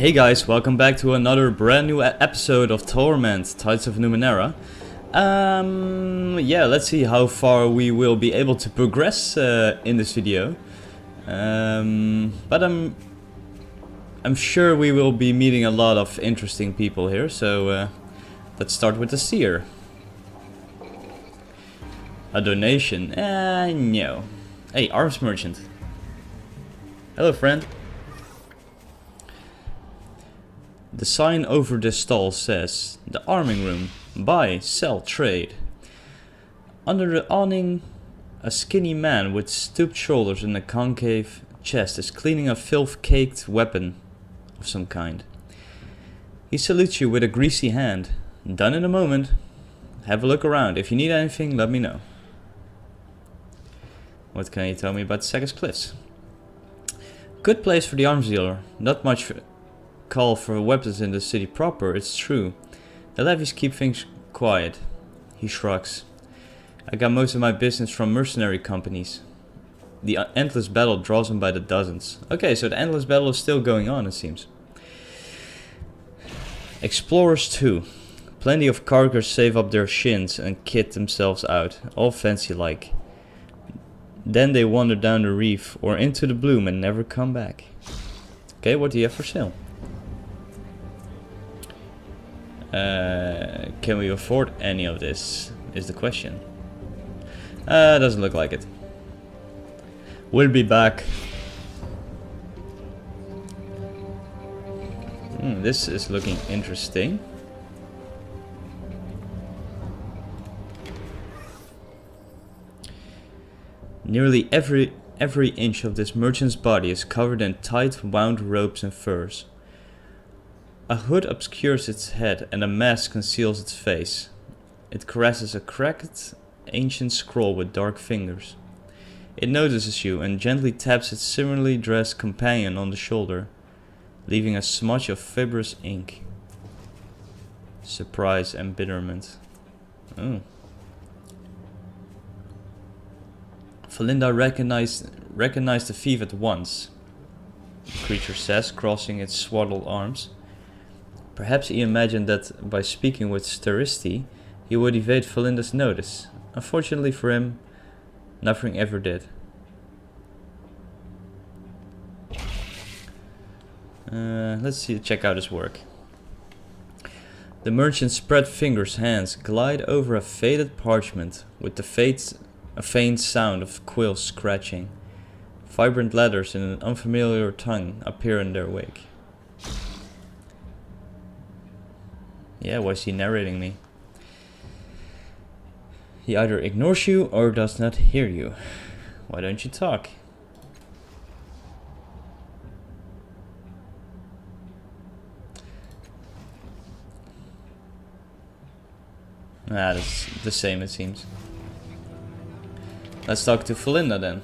Hey guys, welcome back to another brand new episode of Torment Tides of Numenera. Yeah, let's see how far we will be able to progress in this video. But I'm sure we will be meeting a lot of interesting people here, so let's start with the seer. A donation? No. Hey, arms merchant. Hello, friend. The sign over this stall says, the arming room, buy, sell, trade. Under the awning, a skinny man with stooped shoulders and a concave chest is cleaning a filth-caked weapon of some kind. He salutes you with a greasy hand. Done in a moment. Have a look around. If you need anything, let me know. What can you tell me about Sagas Cliffs? Good place for the arms dealer. Not much call for weapons in the city proper, it's true. The levies keep things quiet. He shrugs. I got most of my business from mercenary companies. The endless battle draws them by the dozens. Okay, so the endless battle is still going on, it seems. Explorers too. Plenty of cargers save up their shins and kit themselves out, all fancy like. Then they wander down the reef or into the bloom and never come back. Okay, what do you have for sale? Can we afford any of this, is the question. Doesn't look like it. We'll be back. This is looking interesting. Nearly every inch of this merchant's body is covered in tight wound ropes and furs. A hood obscures its head and a mask conceals its face. It caresses a cracked, ancient scroll with dark fingers. It notices you and gently taps its similarly dressed companion on the shoulder, leaving a smudge of fibrous ink. Surprise and bitterment. Oh. Felinda recognized the thief at once, the creature says, crossing its swaddled arms. Perhaps he imagined that by speaking with Steristi, he would evade Felinda's notice. Unfortunately for him, nothing ever did. Let's check out his work. The merchant's spread fingers' hands glide over a faded parchment with a faint sound of quills scratching. Vibrant letters in an unfamiliar tongue appear in their wake. Yeah, why is he narrating me? He either ignores you or does not hear you. Why don't you talk? That's the same, it seems. Let's talk to Felinda then.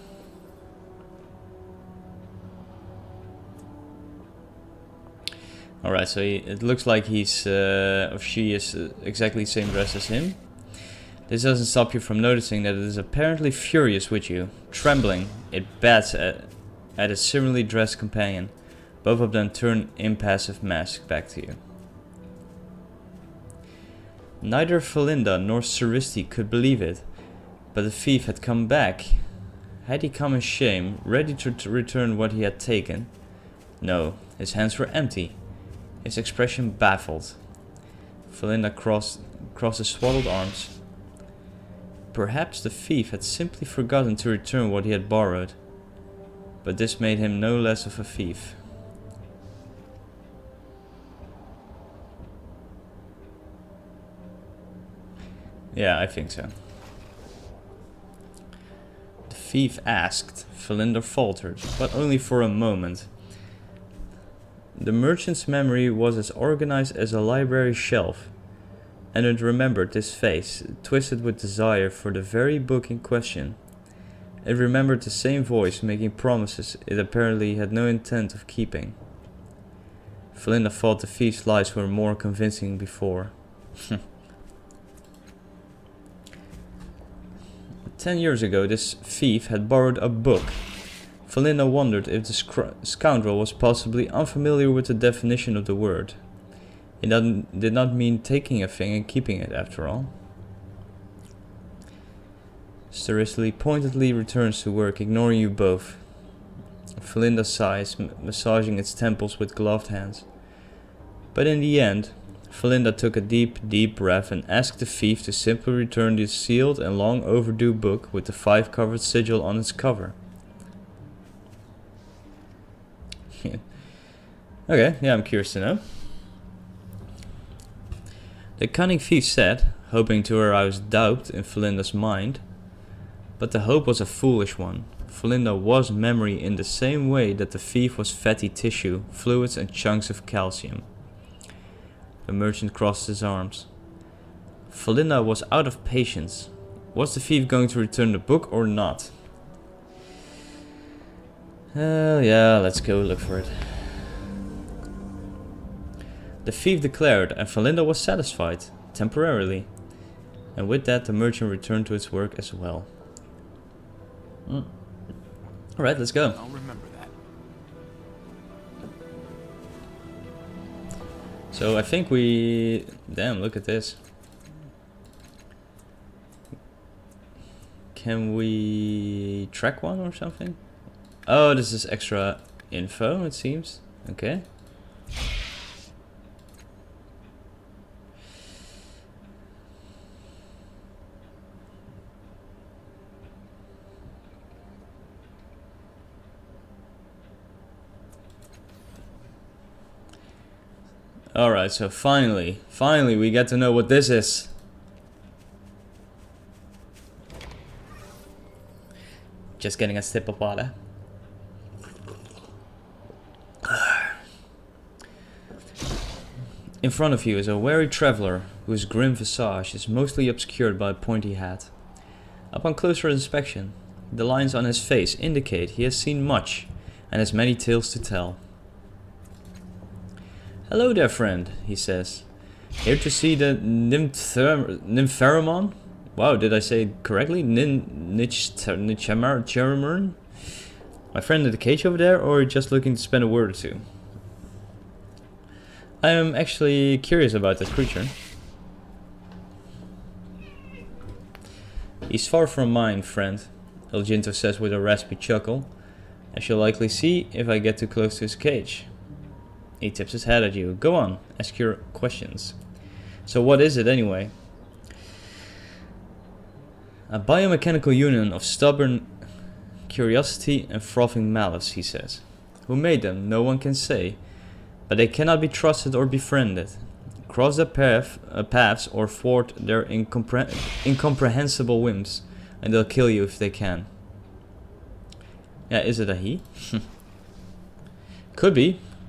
Alright, so it looks like he's, or she is exactly the same dress as him. This doesn't stop you from noticing that it is apparently furious with you. Trembling, it bats at its similarly dressed companion. Both of them turn impassive masks back to you. Neither Felinda nor Steristi could believe it, but the thief had come back. Had he come in shame, ready to return what he had taken? No, his hands were empty. His expression baffled. Felinda crossed his swaddled arms. Perhaps the thief had simply forgotten to return what he had borrowed, but this made him no less of a thief. Yeah, I think so. The thief asked. Felinda faltered, but only for a moment. The merchant's memory was as organized as a library shelf, and it remembered this face, twisted with desire for the very book in question. It remembered the same voice making promises it apparently had no intent of keeping. Felinda thought the thief's lies were more convincing before. 10 years ago, this thief had borrowed a book. Felinda wondered if the scoundrel was possibly unfamiliar with the definition of the word. It did not mean taking a thing and keeping it, after all. Staristly pointedly returns to work, ignoring you both. Felinda sighs, massaging its temples with gloved hands. But in the end, Felinda took a deep breath and asked the thief to simply return the sealed and long overdue book with the 5-covered sigil on its cover. Okay, yeah, I'm curious to know. The cunning thief said, hoping to arouse doubt in Felinda's mind, but the hope was a foolish one. Felinda was memory in the same way that the thief was fatty tissue, fluids and chunks of calcium. The merchant crossed his arms. Felinda was out of patience. Was the thief going to return the book or not? Yeah, let's go look for it. The thief declared, and Felinda was satisfied, temporarily. And with that, the merchant returned to its work as well. Alright, let's go. I'll remember that. So I think we... Damn, look at this. Can we track one or something? Oh, this is extra info, it seems. Okay. Alright, so finally we get to know what this is. Just getting a sip of water. In front of you is a wary traveler whose grim visage is mostly obscured by a pointy hat. Upon closer inspection, the lines on his face indicate he has seen much and has many tales to tell. Hello there, friend, he says. Here to see the nychthemeron? Wow, did I say it correctly? Nychthemeron? My friend in the cage over there, or just looking to spend a word or two? I am actually curious about that creature. He's far from mine, friend, El Ginto says with a raspy chuckle. I shall likely see if I get too close to his cage. He tips his head at you. Go on, ask your questions. So what is it anyway? A biomechanical union of stubborn curiosity and frothing malice, he says. Who made them, no one can say, but they cannot be trusted or befriended. Cross their paths or thwart their incomprehensible whims, and they'll kill you if they can. Yeah, is it a he?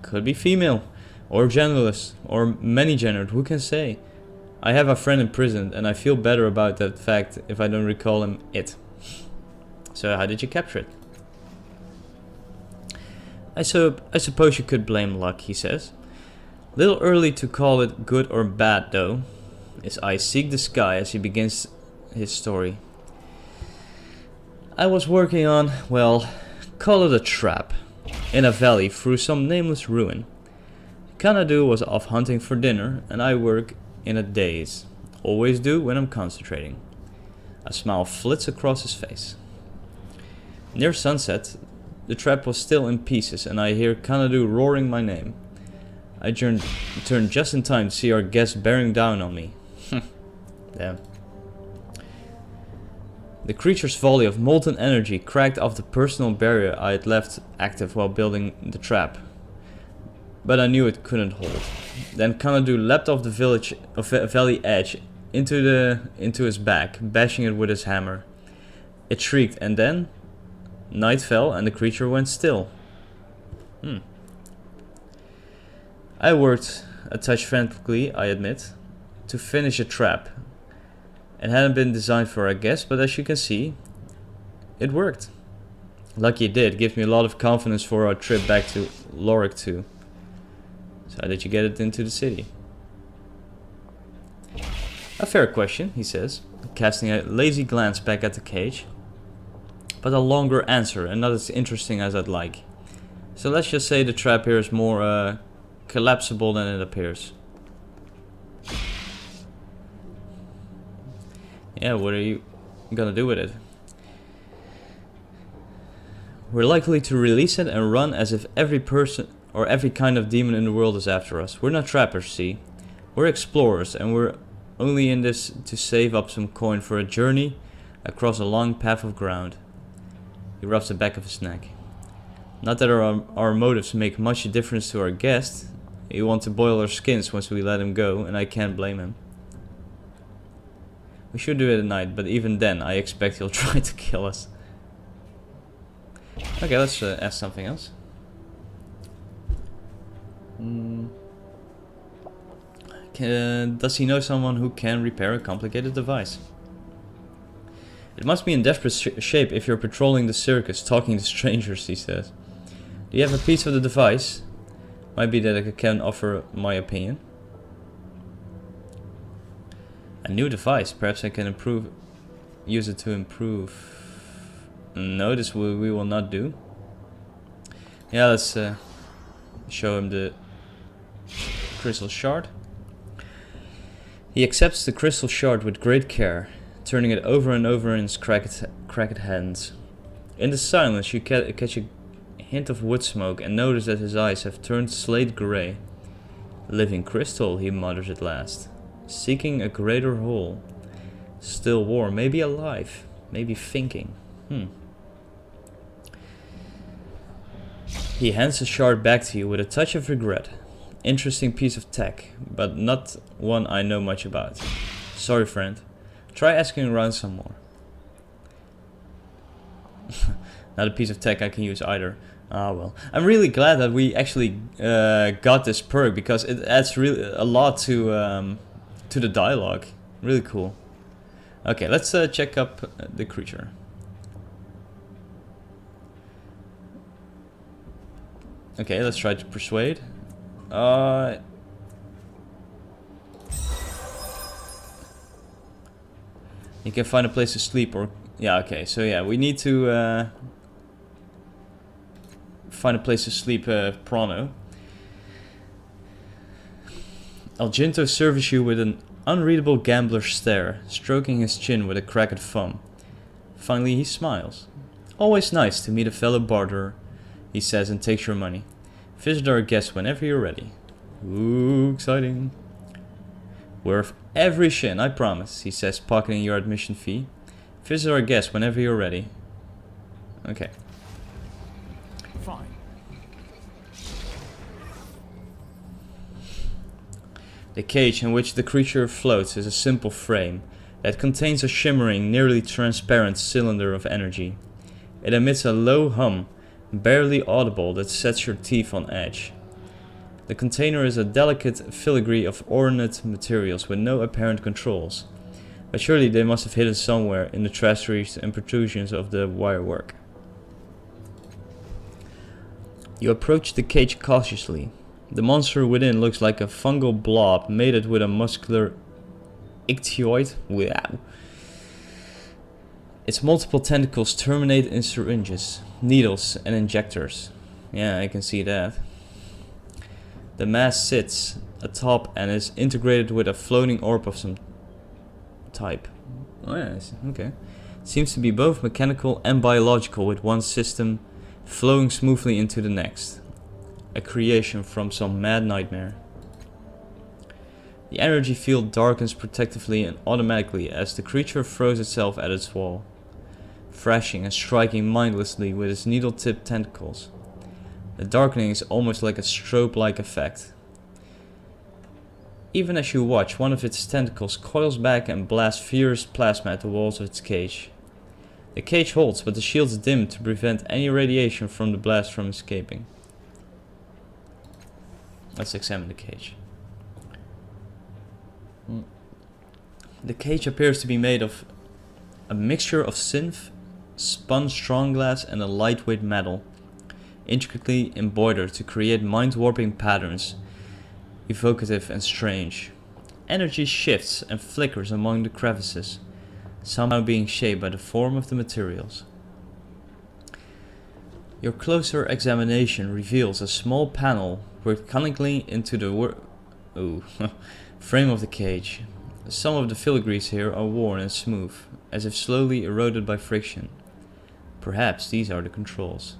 Could be female, or genderless, or many-gendered, who can say? I have a friend imprisoned, and I feel better about that fact if I don't recall him it. So how did you capture it? I suppose you could blame luck, he says. Little early to call it good or bad, though. His eyes seek the sky as he begins his story. I was working on, well, call it a trap, in a valley through some nameless ruin. Kanadu was off hunting for dinner, and I work in a daze. Always do when I'm concentrating. A smile flits across his face. Near sunset, the trap was still in pieces, and I hear Kanadu roaring my name. I turn just in time to see our guest bearing down on me. Damn. The creature's volley of molten energy cracked off the personal barrier I had left active while building the trap. But I knew it couldn't hold. Then Kanadu leapt off the valley edge into his back, bashing it with his hammer. It shrieked, and then night fell and the creature went still. I worked a touch frantically, I admit, to finish a trap. It hadn't been designed for, I guess, but as you can see, it worked. Lucky it did. Gives me a lot of confidence for our trip back to Lorik 2. So how did you get it into the city? A fair question, he says, casting a lazy glance back at the cage. but a longer answer and not as interesting as I'd like. So let's just say the trap here is more collapsible than it appears. Yeah, what are you gonna do with it? We're likely to release it and run as if every person or every kind of demon in the world is after us. We're not trappers, see? We're explorers, and we're only in this to save up some coin for a journey across a long path of ground. He rubs the back of his neck. Not that our motives make much difference to our guest. He wants to boil our skins once we let him go, and I can't blame him. We should do it at night, but even then, I expect he'll try to kill us. Okay, let's ask something else. Does he know someone who can repair a complicated device? It must be in desperate shape if you're patrolling the circus, talking to strangers, he says. Do you have a piece of the device? Might be that I can offer my opinion. A new device, perhaps I can use it to improve. No, this we will not do. Yeah, let's show him the crystal shard. He accepts the crystal shard with great care, turning it over and over in his cracked hands. In the silence you catch a hint of wood smoke and notice that his eyes have turned slate grey. Living crystal, he mutters at last, seeking a greater whole. Still warm, maybe alive, maybe thinking. He hands the shard back to you with a touch of regret. Interesting piece of tech, but not one I know much about. Sorry, friend. Try asking around some more. Not a piece of tech I can use either. Ah well. I'm really glad that we actually got this perk, because it adds really a lot to the dialogue. Really cool. Okay, let's check up the creature. Okay, let's try to persuade. You can find a place to sleep, or yeah, okay. So yeah, we need to find a place to sleep pronto. Alginto serves you with an unreadable gambler's stare, stroking his chin with a cracked thumb. Finally, he smiles. Always nice to meet a fellow barterer, he says, and takes your money. Visit our guest whenever you're ready. Ooh, exciting. Worth every shin, I promise, he says, pocketing your admission fee. Visit our guest whenever you're ready. Okay. Fine. The cage in which the creature floats is a simple frame that contains a shimmering, nearly transparent cylinder of energy. It emits a low hum, barely audible, that sets your teeth on edge. The container is a delicate filigree of ornate materials with no apparent controls, but surely they must have hidden somewhere in the traceries and protrusions of the wirework. You approach the cage cautiously. The monster within looks like a fungal blob mated with a muscular ichthyoid. Wow. Its multiple tentacles terminate in syringes, needles, and injectors. Yeah, I can see that. The mass sits atop and is integrated with a floating orb of some type. Oh yeah, okay. Seems to be both mechanical and biological, with one system flowing smoothly into the next. A creation from some mad nightmare. The energy field darkens protectively and automatically as the creature throws itself at its wall, thrashing and striking mindlessly with its needle-tipped tentacles. The darkening is almost like a strobe-like effect. Even as you watch, one of its tentacles coils back and blasts fierce plasma at the walls of its cage. The cage holds, but the shields dim to prevent any radiation from the blast from escaping. Let's examine the cage. The cage appears to be made of a mixture of synth, spun strong glass, and a lightweight metal, intricately embroidered to create mind-warping patterns, evocative and strange. Energy shifts and flickers among the crevices, somehow being shaped by the form of the materials. Your closer examination reveals a small panel worked cunningly into the frame of the cage. Some of the filigrees here are worn and smooth, as if slowly eroded by friction. Perhaps these are the controls.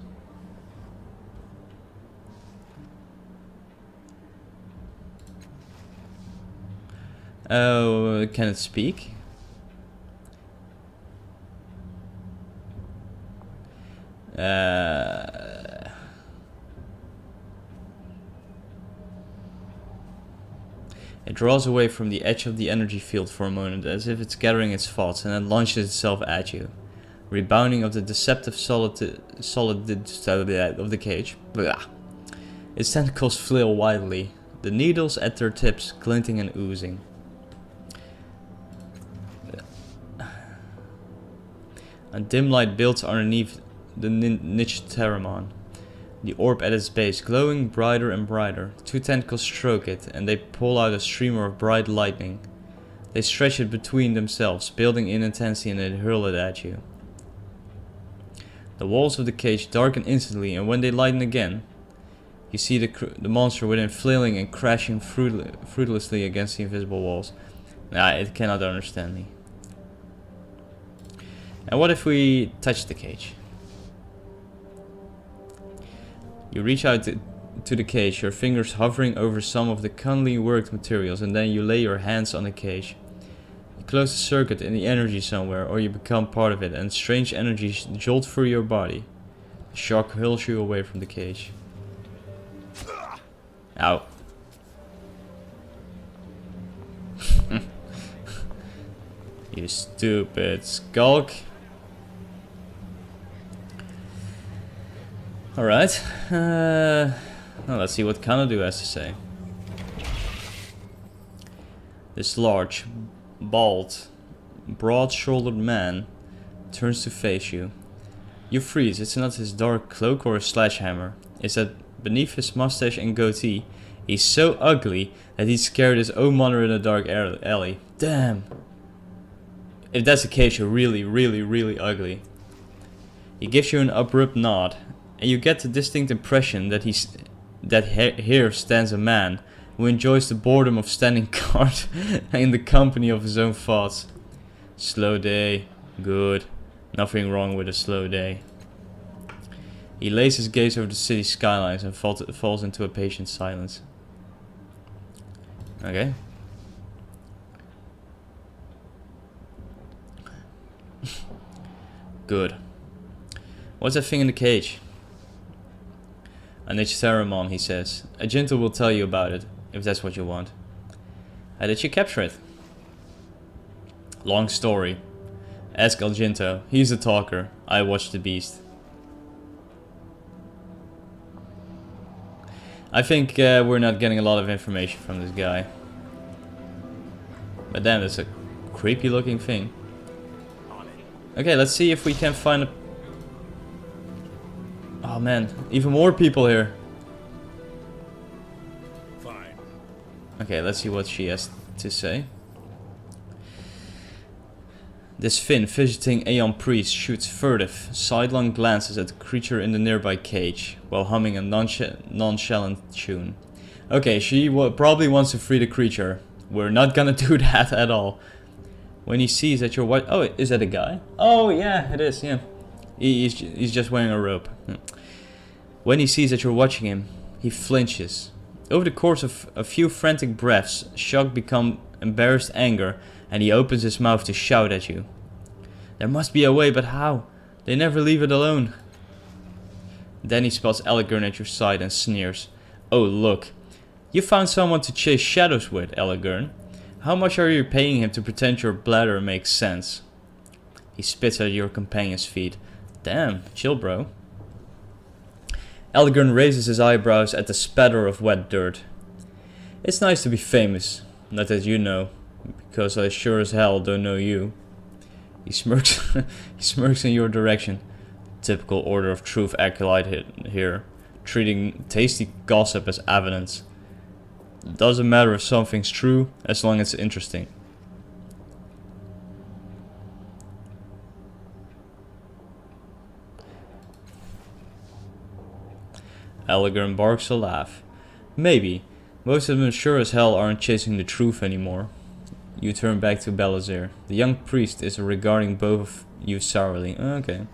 Oh, can it speak? It draws away from the edge of the energy field for a moment, as if it's gathering its thoughts, and then launches itself at you, rebounding of the deceptive solid of the cage. Blah. Its tentacles flail wildly, the needles at their tips glinting and oozing. A dim light builds underneath the nychthemeron, the orb at its base glowing brighter and brighter. Two tentacles stroke it, and they pull out a streamer of bright lightning. They stretch it between themselves, building in intensity, and they hurl it at you. The walls of the cage darken instantly, and when they lighten again, you see the monster within flailing and crashing fruitlessly against the invisible walls. Nah, it cannot understand me. And what if we touch the cage? You reach out to the cage, your fingers hovering over some of the cunningly worked materials, and then you lay your hands on the cage. You close a circuit in the energy somewhere, or you become part of it, and strange energies jolt through your body. The shock hurls you away from the cage. Ow. You stupid skulk. Alright, now let's see what Kanadu has to say. This large, bald, broad-shouldered man turns to face you. You freeze. It's not his dark cloak or a sledgehammer. It's that beneath his mustache and goatee, he's so ugly that he scared his own mother in a dark alley. Damn. If that's the case, you're really, really, really ugly. He gives you an abrupt nod, and you get the distinct impression that here stands a man who enjoys the boredom of standing guard in the company of his own thoughts. Slow day. Good. Nothing wrong with a slow day. He lays his gaze over the city skylines and falls into a patient silence. Okay. Good. What's that thing in the cage? A nychthemeron, he says. Argento will tell you about it, if that's what you want. How did you capture it? Long story. Ask Argento. He's a talker. I watched the beast. I think we're not getting a lot of information from this guy. But damn, that's a creepy looking thing. Okay, let's see if we can find a... Oh man, even more people here. Fine. Okay, let's see what she has to say. This Finn, visiting Aeon Priest, shoots furtive, sidelong glances at the creature in the nearby cage, while humming a nonchalant tune. Okay, she probably wants to free the creature. We're not gonna do that at all. When he sees that you're what? Oh, is that a guy? Oh yeah, it is, yeah. He's just wearing a robe. When he sees that you're watching him, he flinches. Over the course of a few frantic breaths, shock becomes embarrassed anger, and he opens his mouth to shout at you. There must be a way, but how? They never leave it alone. Then he spots Elegern at your side and sneers. Oh look, you found someone to chase shadows with, Elegern. How much are you paying him to pretend your bladder makes sense? He spits at your companion's feet. Damn, chill bro. Elegern raises his eyebrows at the spatter of wet dirt. It's nice to be famous, not that you know, because I sure as hell don't know you. He smirks, he smirks in your direction. Typical Order of Truth acolyte here, treating tasty gossip as evidence. Doesn't matter if something's true, as long as it's interesting. Elegant barks a laugh. Maybe. Most of them sure as hell aren't chasing the truth anymore. You turn back to Belazir. The young priest is regarding both of you sourly. Okay.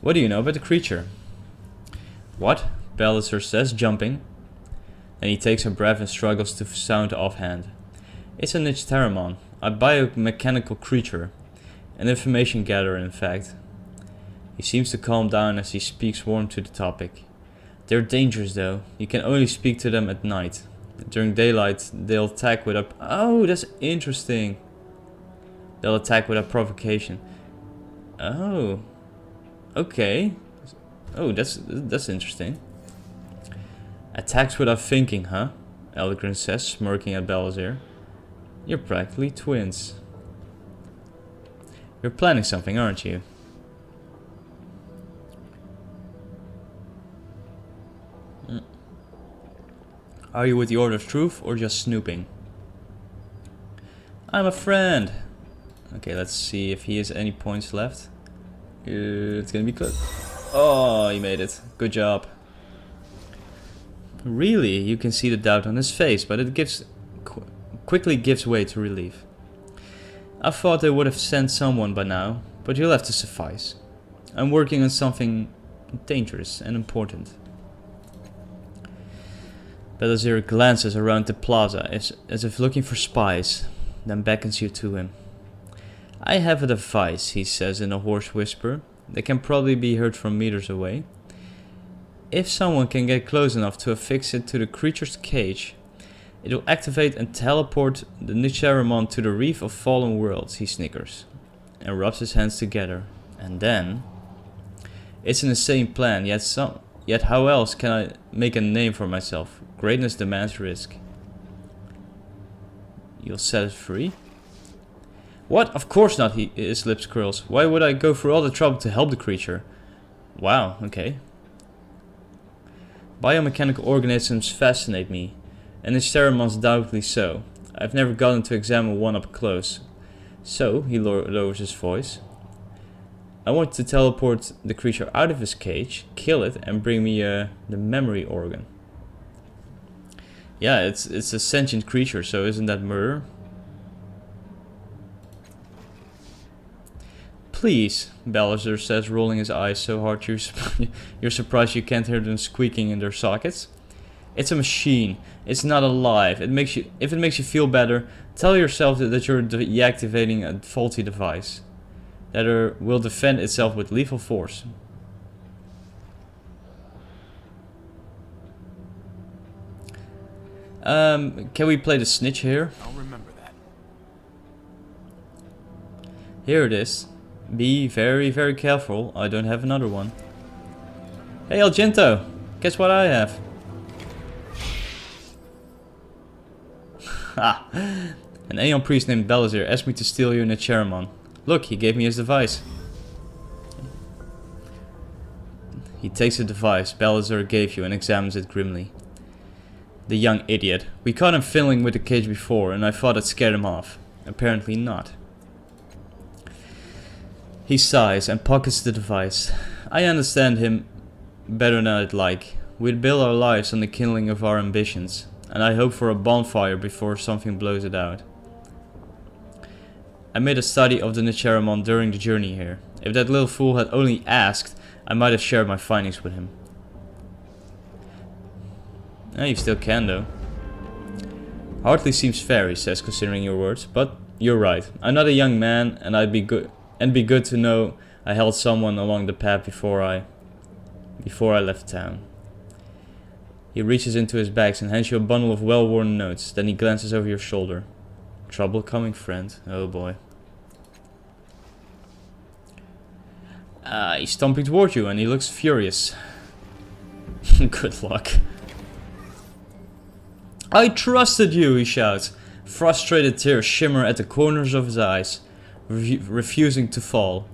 What do you know about the creature? What? Belazir says, jumping. And he takes a breath and struggles to sound offhand. It's a nychthemeron, a biomechanical creature. An information gatherer, in fact. He seems to calm down as he speaks warm to the topic. They're dangerous though. You can only speak to them at night. During daylight, they'll attack without... Oh, that's interesting. They'll attack without provocation. Oh. Okay. Oh, that's interesting. Attacks without thinking, huh? Elegant says, smirking at Belazir. You're practically twins. You're planning something, aren't you? Are you with the Order of Truth or just snooping? I'm a friend. Okay, let's see if he has any points left. It's gonna be close. Oh, he made it. Good job. Really, you can see the doubt on his face, but it quickly gives way to relief. I thought they would have sent someone by now, but you'll have to suffice. I'm working on something dangerous and important. Belazir glances around the plaza as if looking for spies, then beckons you to him. I have a device, he says in a hoarse whisper, that can probably be heard from meters away. If someone can get close enough to affix it to the creature's cage, it will activate and teleport the nychthemeron to the Reef of Fallen Worlds, he snickers, and rubs his hands together. And then... It's an insane plan, yet how else can I make a name for myself? Greatness demands risk. You'll set it free? What? Of course not, his lips curls. Why would I go through all the trouble to help the creature? Wow, okay. Biomechanical organisms fascinate me, and nychthemerons doubly so. I've never gotten to examine one up close. So, he lowers his voice. I want to teleport the creature out of his cage, kill it, and bring me the memory organ. Yeah, it's a sentient creature, so isn't that murder? Please, Belazir says, rolling his eyes so hard you're surprised you can't hear them squeaking in their sockets. It's a machine. It's not alive. If it makes you feel better, tell yourself that you're deactivating a faulty device. That it will defend itself with lethal force. Can we play the snitch here? I'll remember that. Here it is. Be very, very careful. I don't have another one. Hey, Argento! Guess what I have? Ha! An Aeon priest named Belazir asked me to steal your nychthemeron. Look, he gave me his device. He takes the device Belazir gave you and examines it grimly. The young idiot. We caught him fiddling with the cage before and I thought it scared him off. Apparently not. He sighs and pockets the device. I understand him better than I'd like. We'd build our lives on the kindling of our ambitions, and I hope for a bonfire before something blows it out. I made a study of the nychthemeron during the journey here. If that little fool had only asked, I might have shared my findings with him. You still can though. Hardly seems fair, he says, considering your words, but you're right. I'm not a young man, and I'd be good to know I held someone along the path before I left town. He reaches into his bags and hands you a bundle of well-worn notes. Then he glances over your shoulder. Trouble coming, friend. Oh boy. He's stomping toward you and he looks furious. Good luck. I trusted you, he shouts. Frustrated tears shimmer at the corners of his eyes, refusing to fall.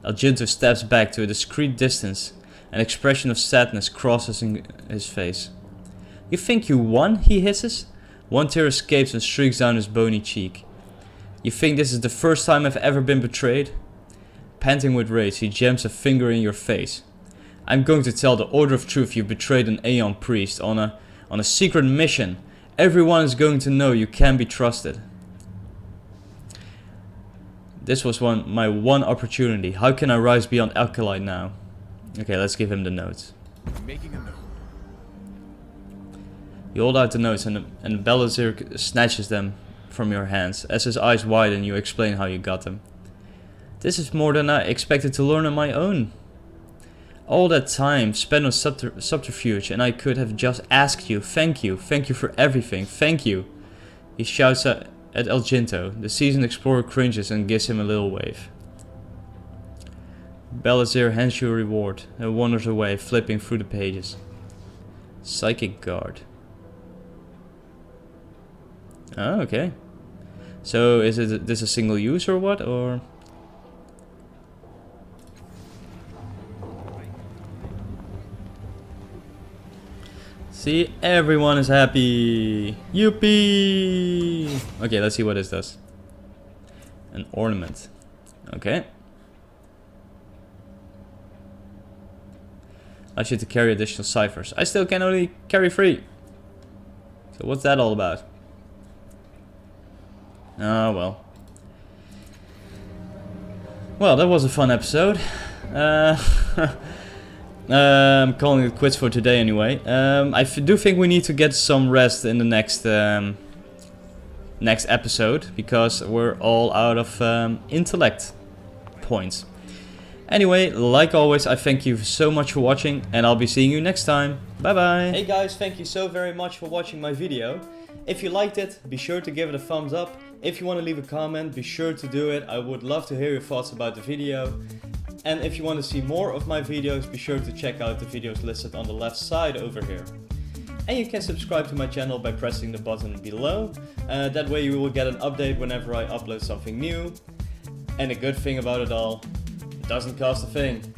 Argento steps back to a discreet distance. An expression of sadness crosses his face. You think you won? He hisses. One tear escapes and streaks down his bony cheek. You think this is the first time I've ever been betrayed? Panting with rage, he jams a finger in your face. I'm going to tell the Order of Truth you betrayed an Aeon priest on a secret mission. Everyone is going to know you can be trusted. This was my one opportunity. How can I rise beyond Alkalite now? Okay, let's give him the notes. Making a note. You hold out the notes and Belazir snatches them from your hands. As his eyes widen, you explain how you got them. This is more than I expected to learn on my own. All that time spent on subterfuge, and I could have just asked you. Thank you for everything, thank you. He shouts at El Ginto. The seasoned explorer cringes and gives him a little wave. Belazir hands you a reward and wanders away, flipping through the pages. Psychic Guard. Oh, okay. So is this a single use or what, or? See, everyone is happy. Yuppie! Okay, let's see what this does. An ornament. Okay. Allows you to carry additional ciphers. I still can only carry 3. So what's that all about? Oh, well. Well, that was a fun episode. I'm calling it quits for today anyway. I do think we need to get some rest in the next episode, because we're all out of intellect points. Anyway, like always, I thank you so much for watching, and I'll be seeing you next time. Bye bye! Hey guys, thank you so very much for watching my video. If you liked it, be sure to give it a thumbs up. If you want to leave a comment, be sure to do it. I would love to hear your thoughts about the video. And if you want to see more of my videos, be sure to check out the videos listed on the left side over here. And you can subscribe to my channel by pressing the button below. That way you will get an update whenever I upload something new. And the good thing about it all, it doesn't cost a thing.